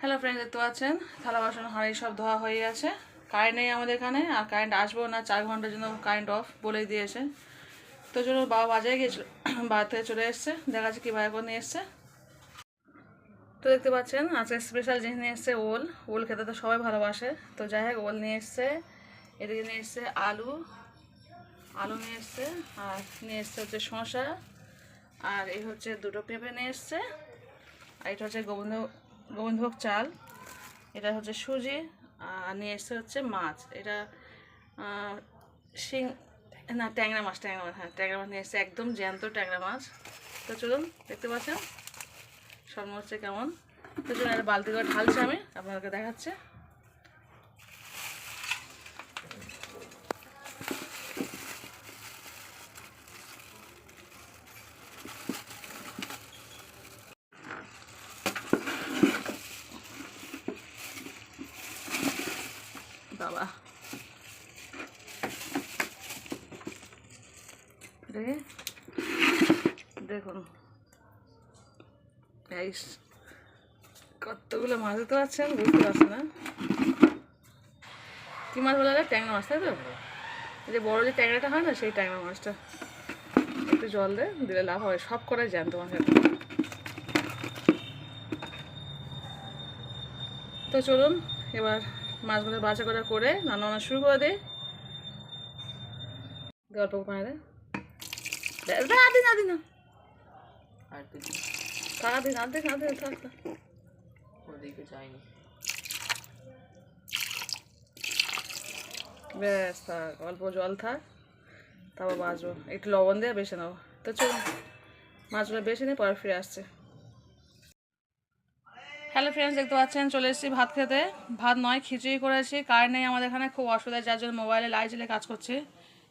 Hello friends, দেখতে পাচ্ছেন থালা বাসন হাঁড়ি সব ধোয়া হয়ে গেছে। কারেন্ট নেই আমাদের এখানে, আর কারেন্ট আসবো না 4 ঘন্টার জন্য কারেন্ট অফ বলেই দিয়েছে। তো চলো, বাবা বাজারে গিয়েছিল, বাজার থেকে চলে এসছে, দেখা যাচ্ছে কী বাজার করে নিয়ে এসছে। তো দেখতে পাচ্ছেন আজকে স্পেশাল জিনিস নিয়ে এসছে ওল। ওল খেতে তো সবাই ভালোবাসে। তো যাই হোক, ওল নিয়ে এসছে, এদিকে নিয়ে এসছে আলু নিয়ে এসছে, আর নিয়ে এসছে হচ্ছে শসা, আর এই হচ্ছে দুটো পেঁপে নিয়ে এসছে, আর এটা হচ্ছে গোবিন্দভোগ চাল, এটা হচ্ছে সুজি, আর নিয়ে এসছে হচ্ছে মাছ। এটা শিং না ট্যাংরা মাছ, হ্যাঁ ট্যাংরা মাছ নিয়ে এসছে, একদম জ্যান্ত ট্যাংরা মাছ। তো চলুন, দেখতে পাচ্ছেন সব হচ্ছে কেমন। তো চলুন, একটা বালতি করে ঢালছে, আমি আপনাদেরকে দেখাচ্ছে। বাবা দেখুন কতগুলো মাছ দিতে পারছেন, বুঝতে পারছেন না কী মাছ বলা যায়? ট্যাংরা মাছ, তাই তো? এই যে বড় যে ট্যাংরাটা হয় না, সেই ট্যাংরা মাছটা একটু জল দিলে লাভ হবে। সব করাই জ্যান্ত মাছ। তো চলুন, এবার মাছগুলো বাছা করা করে রান্না শুরু করে দিই। গল্প পায় না দিন ব্যাস থাক, অল্প জল থাক, তারপর বাছবো। একটু লবণ দিয়ে বেছে নেবো। তো চলুন, মাছগুলো বেছে নিয়ে পরে ফিরে আসছে। হ্যালো ফ্রেন্ডস, দেখতে পাচ্ছেন চলে এসেছি ভাত খেতে। ভাত নয়, খিচুড়ি করেছি। কারেন্ট নেই আমাদের এখানে, খুব অসুবিধা, যার জন্য মোবাইলে লাইট জ্বেলে কাজ করছে।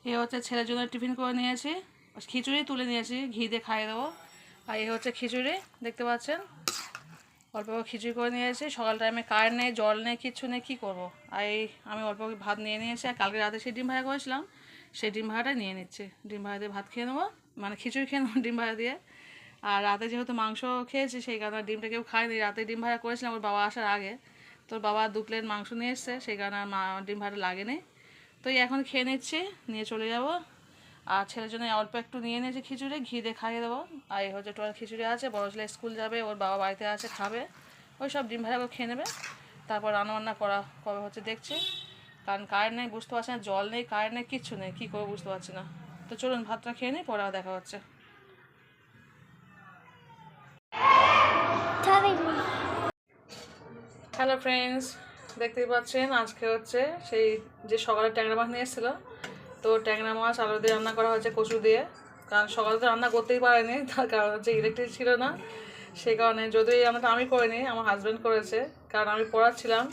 এ হচ্ছে ছেলের জন্য টিফিন করে নিয়েছি, খিচুড়ি তুলে নিয়েছি, ঘি দিয়ে খাইয়ে দেবো। আর এ হচ্ছে খিচুড়ি, দেখতে পাচ্ছেন অল্প খিচুড়ি করে নিয়েছি। সকাল টাইমে কারেন্ট নেই, জল নেই, কিচ্ছু নেই, কী করবো। আর আমি অল্প ভাত নিয়ে নিয়েছি, আর কালকে রাতে সেই ডিম ভাজা করেছিলাম, সেই ডিম ভাজাটা নিয়ে নিচ্ছি। ডিম ভাজা দিয়ে ভাত খেয়ে নেবো, মানে খিচুড়ি খেয়ে নেবো ডিম ভাজা দিয়ে। আর রাতে যেহেতু মাংস খেয়েছি, সেই কারণে ডিমটা কেউ খায়নি। রাতে ডিম ভাজা করেছিলাম ওর বাবা আসার আগে, তোর বাবা 2 প্লেট মাংস নিয়ে এসছে, সেই কারণে আর ডিম ভাজা লাগেনি। তো এখন খেয়ে নিচ্ছি, নিয়ে চলে যাব। আর ছেলের জন্য অল্প একটু নিয়ে নিয়েছি খিচুড়ি, ঘি দিয়ে খাইয়ে দেবো। আর এই হচ্ছে টোয়াল খিচুড়ি আছে, বড় ছেলে স্কুল যাবে, ওর বাবা বাড়িতে আছে, খাবে। ওই সব ডিম ভাজা করে খেয়ে নেবে। তারপর রান্নাবান্না করা কবে হচ্ছে দেখছি, কারণ কারেন্ট নেই, বুঝতে পারছি না, জল নেই, কারেন্ট নেই, কিচ্ছু নেই, কী করবো বুঝতে পারছি না। তো চলুন ভাতটা খেয়ে নিই, পরে দেখা হচ্ছে। হ্যালো ফ্রেন্ডস, দেখতেই পাচ্ছেন আজকে হচ্ছে সেই যে সকালে ট্যাংরা মাছ নিয়ে এসেছিলো। তো ট্যাংরা মাছ আলু দিয়ে রান্না করা হয়েছে কচু দিয়ে, কারণ সকালে তো রান্না করতেই পারেনি, তার কারণ হচ্ছে ইলেকট্রিক ছিল না। সেই কারণে যদিও এই রান্নাটা আমি করিনি, আমার হাজব্যান্ড করেছে, কারণ আমি পড়াচ্ছিলাম,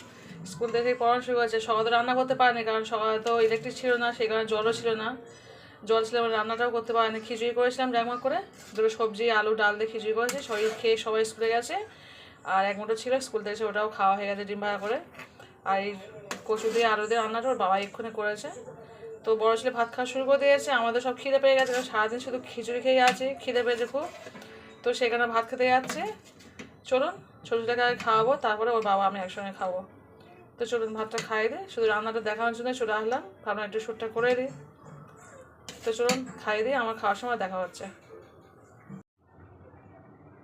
স্কুল থেকেই পড়ানো শুরু হয়েছে। সকালে রান্না করতে পারিনি, কারণ সকালে তো ইলেকট্রিক ছিল না, সেই কারণে জলও ছিল না। জল ছিল, রান্নাটাও করতে পারিনি। খিচুড়ি করেছিলাম জ্যাকমা করে, দুটো সবজি আলু ডাল দিয়ে খিচুড়ি করেছি, শরীর খেয়ে সবাই স্কুলে গেছে। আর এক মুঠো ছিল স্কুল থেকে, ওটাও খাওয়া হয়ে গেছে ডিম ভাজা করে। আর এই কচু দিয়ে আলু দিয়ে রান্নাটা ওর বাবা এক্ষুনি করেছে। তো বড় ছেলে ভাত খাওয়া শুরু করে দিয়েছে, আমাদের সব খিদে পেয়ে গেছে, কারণ সারাদিন শুধু খিচুড়ি খেয়ে আছে, খিদে পেয়েছে খুব। তো সেখানে ভাত খেতে যাচ্ছে। চলুন ছোটো ছেলেকে আগে খাওয়াবো, তারপরে ওর বাবা আমি একসঙ্গে খাবো। তো চলুন ভাতটা খাইয়ে দিই, শুধু রান্নাটা দেখানোর জন্য চলে আসলাম, কারণ একটু শ্যুটটা করে দিই। তো চলুন খাইয়ে দিই, আমার খাওয়ার সময় দেখা হচ্ছে।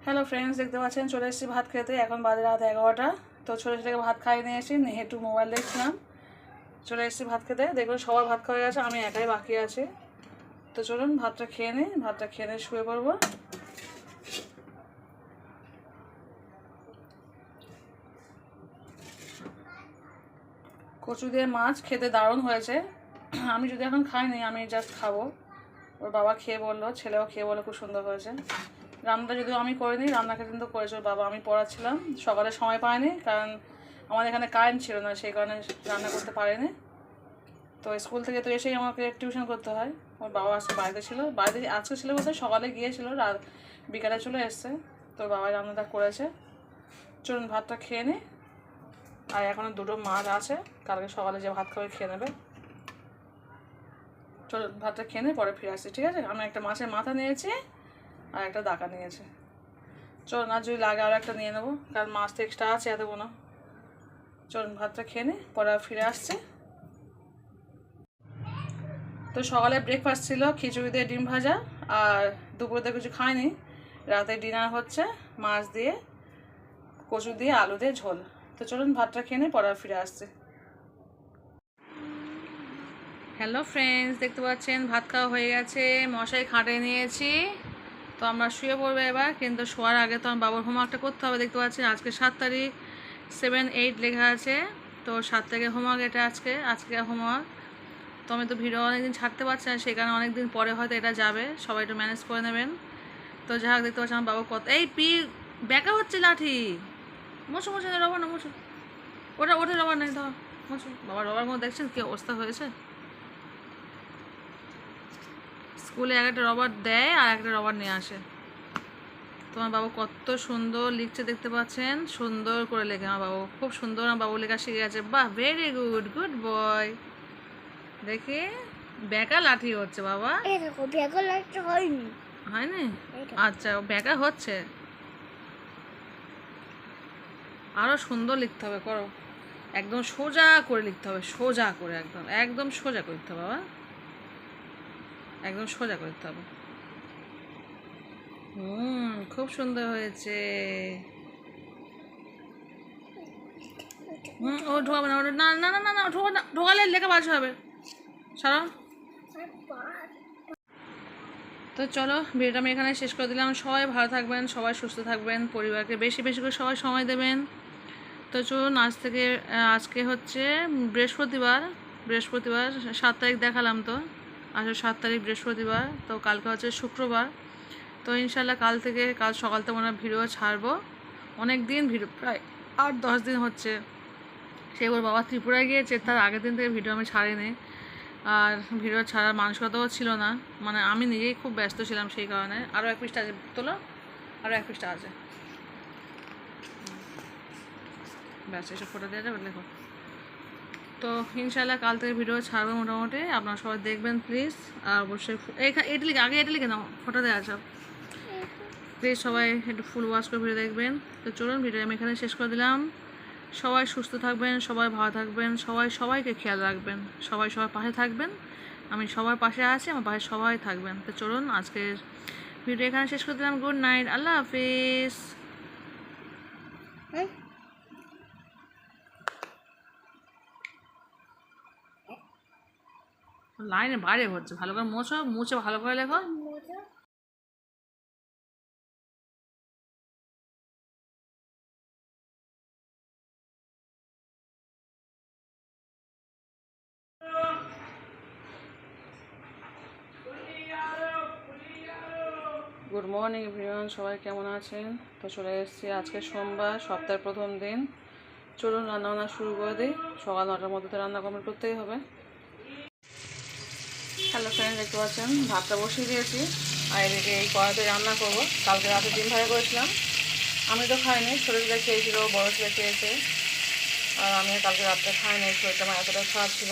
হ্যালো ফ্রেন্ডস, দেখতে পাচ্ছেন চলে এসেছি ভাত খেতে, এখন বাজে রাত 11টা। তো ছোটো ছেলেকে ভাত খাইয়ে নিয়ে এসেছি, নিয়ে একটু মোবাইল দেখছিলাম। চলে এসেছি ভাত খেতে, দেখুন সবার ভাত খাওয়া গেছে, আমি একাই বাকি আছি। তো চলুন ভাতটা খেয়ে নিই, ভাতটা খেয়ে নিয়ে শুয়ে পড়বো। কচু দিয়ে মাছ খেতে দারুণ হয়েছে। আমি যদি এখন খাইনি, আমি জাস্ট খাবো। ওর বাবা খেয়ে বললো, ছেলেও খেয়ে বললো খুব সুন্দর হয়েছে। রান্নাটা যদিও আমি করিনি, রান্নাটা কিন্তু করেছে ওর বাবা। আমি পড়াচ্ছিলাম, সকালে সময় পাইনি, কারণ আমাদের এখানে কারেন্ট ছিল না, সেই কারণে রান্না করতে পারিনি। তো স্কুল থেকে তো এসেই আমাকে টিউশন করতে হয়। ওর বাবা আজকে বাড়িতে ছিল, বাড়িতে আজকে ছিল বলতে সকালে গিয়েছিল, রাত বিকালে চলে এসছে। তোর বাবা রান্নাটা করেছে। চলুন ভাতটা খেয়ে নিই। আর এখনও দুটো মাছ আছে, কালকে সকালে যে ভাত খাবে খেয়ে নেবে। চলুন ভাতটা খেয়ে নিই, পরে ফিরে আসছি, ঠিক আছে? আমি একটা মাছের মাথা নিয়েছি, আর একটা দাকা নিয়েছি। চলুন, আর যদি লাগে আরও একটা নিয়ে নেবো, কারণ মাছ তো এক্সট্রা আছে এতগুলো। চলুন ভাতটা খেয়ে নিই, পরে ফিরে আসছি। তো সকালে ব্রেকফাস্ট ছিল খিচুড়ি দিয়ে ডিম ভাজা, আর দুপুরে কিছু খাইনি। রাতে ডিনার হচ্ছে মাছ দিয়ে, কচু দিয়ে, আলু দিয়ে ঝোল। তো চলুন ভাতটা খেয়ে নিই, পরে ফিরে আসছি। হ্যালো ফ্রেন্ডস, দেখতে পাচ্ছেন ভাত খাওয়া হয়ে গেছে, মশাই খাটিয়ে নিয়েছি। তো আমরা শুয়ে পড়বো এবার, কিন্তু শোয়ার আগে তো আমার বাবার হোমওয়ার্কটা করতে হবে। দেখতে পাচ্ছেন আজকে 7 তারিখ, 7-8 লেখা আছে। তো 7 তারিখের হোমওয়ার্ক এটা, আজকে হোমওয়ার্ক। তো আমি তো ভিডিও অনেকদিন ছাড়তে পারছি না, সেই কারণে অনেকদিন পরে হয়তো এটা যাবে, সবাই একটু ম্যানেজ করে নেবেন। তো যাই হোক, দেখতে পাচ্ছি আমার বাবা কত এই ব্যাকা হচ্ছে লাঠি। মোছো রবার না, মোছো ওটা রবার নেই, ধর মোছো। বাবার রবার মধ্যে দেখছেন কী অবস্থা হয়েছে। স্কুলে একটা রবার দেয় আর একটা রবার নিয়ে আসে। তোমার বাবু কত সুন্দর লিখছে দেখতে পাচ্ছেন, সুন্দর করে লেখে আমার বাবু, খুব সুন্দর আমার বাবু লেখা শিখে গেছে। বাহ, ভেরি গুড, গুড বয়। দেখি ব্যাকা লাঠি হচ্ছে বাবা, হয়নি? আচ্ছা, ব্যাকা হচ্ছে, আরো সুন্দর লিখতে হবে, করো। একদম সোজা করে লিখতে হবে, সোজা করে, একদম সোজা করতে হবে বাবা, একদম সোজা করতে হবে। খুব সুন্দর হয়েছে। ও ঢোকাবে না, না না না না, ঢোকালে লেখা বাজ হবে, সারা। তো চলো, ভিডিওটা আমি এখানে শেষ করে দিলাম। সবাই ভালো থাকবেন, সবাই সুস্থ থাকবেন, পরিবারকে বেশি বেশি করে সবাই সময় দেবেন। তো চলুন, আজকে হচ্ছে বৃহস্পতিবার 7 তারিখ দেখালাম। তো আসলে 7 তারিখ বৃহস্পতিবার, তো কালকে হচ্ছে শুক্রবার। তো ইনশাল্লাহ কাল সকাল থেকে মনে হয় ভিডিও ছাড়বো। অনেক দিন ভিডিও, প্রায় 8-10 দিন হচ্ছে। সে ওর বাবা ত্রিপুরায় গিয়েছে, তার আগের দিন থেকে ভিডিও আমি ছাড়িনি। আর ভিডিও ছাড়ার মানসিকতাও ছিল না, মানে আমি নিজেই খুব ব্যস্ত ছিলাম, সেই কারণে। আরও 1 পৃষ্ঠা আছে, তোলো, আরও 1 পৃষ্ঠা আছে, ব্যাস, এসব ফটো দেওয়া যাবে, লেখো। তো ইনশাল্লাহ কাল থেকে ভিডিও ছাড়বো মোটামুটি, আপনারা সবাই দেখবেন প্লিজ। আর অবশ্যই এটা লিখে নাও, ফটো দেওয়া সব প্লিজ, সবাই একটু ফুল ওয়াচ করে ভিডিও দেখবেন। তো চলুন, ভিডিও আমি এখানে শেষ করে দিলাম। সবাই সুস্থ থাকবেন, সবাই ভালো থাকবেন, সবাইকে খেয়াল রাখবেন, সবাই সবার পাশে থাকবেন। আমি সবার পাশে আছি, আমার পাশে সবাই থাকবেন। তো চলুন, আজকের ভিডিও এখানে শেষ করে দিলাম। গুড নাইট, আল্লাহ হাফিজ। লাইনে বাইরে হচ্ছে, ভালো করে মুছে ভালো করে লেখো। গুড মর্নিং এভরিওয়ান, সবাই কেমন আছেন? তো চলে এসেছি আজকে সোমবার, সপ্তাহের প্রথম দিন। চলুন রান্নাবান্না শুরু করে দিই। সকাল 9টার মধ্যে তো রান্না কমপ্লিট করতেই হবে। হ্যালো ফ্রেন্ড, দেখতে পাচ্ছেন ভাতটা বসিয়ে দিয়েছি, আর এদিকে এই কড়াতে রান্না করব। কালকে রাতে ডিম ভাজা করেছিলাম, আমি তো খাইনি, ছোটোটা খেয়েছিল, বড়ো ছেলে খেয়েছে, আর আমি কালকে রাত্রে খাইনি, শরীরটা আমার এতটা খারাপ ছিল।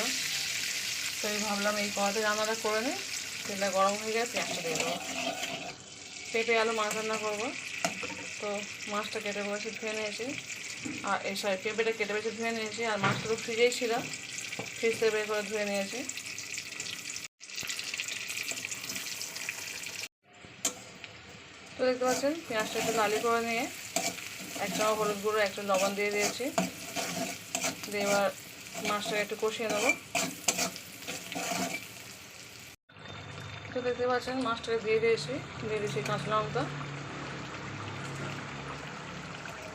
তো আমি ভাবলাম এই কড়াতে রান্নাটা করে নিই, তেলটা গরম হয়ে গেলে পেঁয়াজটা দিয়ে দেবো। পেঁপে আলু মাছ রান্না করবো। তো মাছটা কেটে বসে ধুয়ে নিয়েছি, আর পেঁপেটা কেটে বেছে ধুয়ে নিয়েছি, আর মাছটা তো ফ্রিজেই ছিল, ফ্রিজ থেকে বের করে ধুয়ে নিয়েছি। তো দেখতে পাচ্ছেন পেঁয়াজটা একটু লালি করে নিয়ে 1 চামচ হলুদ গুঁড়ো, 1 চামচ লবণ দিয়ে দিয়েছি। দিয়ে এবার মাছটাকে একটু কষিয়ে নেবো। তো দেখতে পাচ্ছেন মাছটাকে দিয়ে দিয়েছি কাঁচা লঙ্কা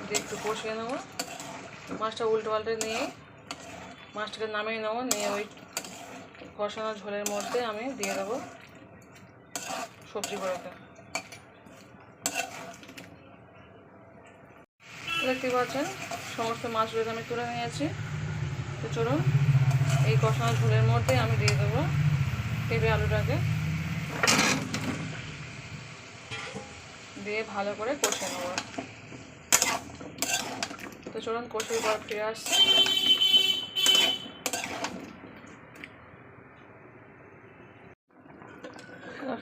দিয়ে একটু কষিয়ে নেবো। মাছটা উল্টো পাল্টে নিয়ে মাছটাকে নামিয়ে নেবো, নিয়ে ওই কষানো ঝোলের মধ্যে আমি দিয়ে দেবো সবজিগুলোকে। দেখতে পাচ্ছেন সমস্ত মাছগুলোকে আমি তুলে নিয়েছি। তো চলুন, এই কষানো ঝোলের মধ্যে আমি দিয়ে দেবো পেঁপে আলুটাকে, দিয়ে ভালো করে কষিয়ে নেব। তো চলুন, কষিয়ে পর ফিরে আসছি।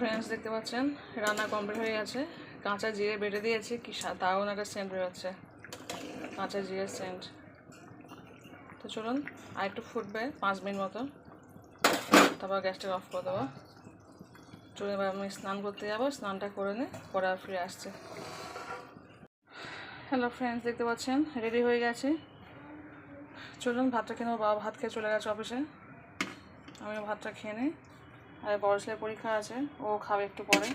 ফ্রেন্ডস, দেখতে পাচ্ছেন রান্না কমপ্লিট হয়ে গেছে। কাঁচা জিরে বেটে দিয়েছি, কি দারুণ একটা সেন্ট বেরোচ্ছে, কাঁচা জিরের সেন্ট। তো চলুন আর একটু ফুটবে 5 মিনিট মতো, তারপর গ্যাসটাকে অফ করে দেবো। চলুন এবার আমি স্নান করতে যাবো, স্নানটা করে নিই, পরে আর ফিরে আসছে। হ্যালো ফ্রেন্ডস, দেখতে পাচ্ছেন রেডি হয়ে গেছে। চলুন ভাতটা খেয়ে নেবো। বাবা ভাত খেয়ে চলে গেছে অফিসে, আমিও ভাতটা খেয়ে নিই। আর বড় ছেলের পরীক্ষা আছে, ও খাবে একটু পরে।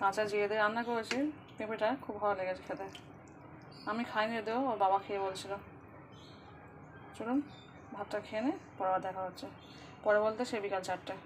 কাঁচা জিরে দিয়ে রান্না করেছি, পেঁপেটা খুব ভালো লেগেছে খেতে। আমি খাইনি যদিও, ওর বাবা খেয়ে বলছিল। চলুন ভাতটা খেয়ে নিই, পরে আবার দেখা হচ্ছে। পরে বলতে সে বিকাল 4টায়।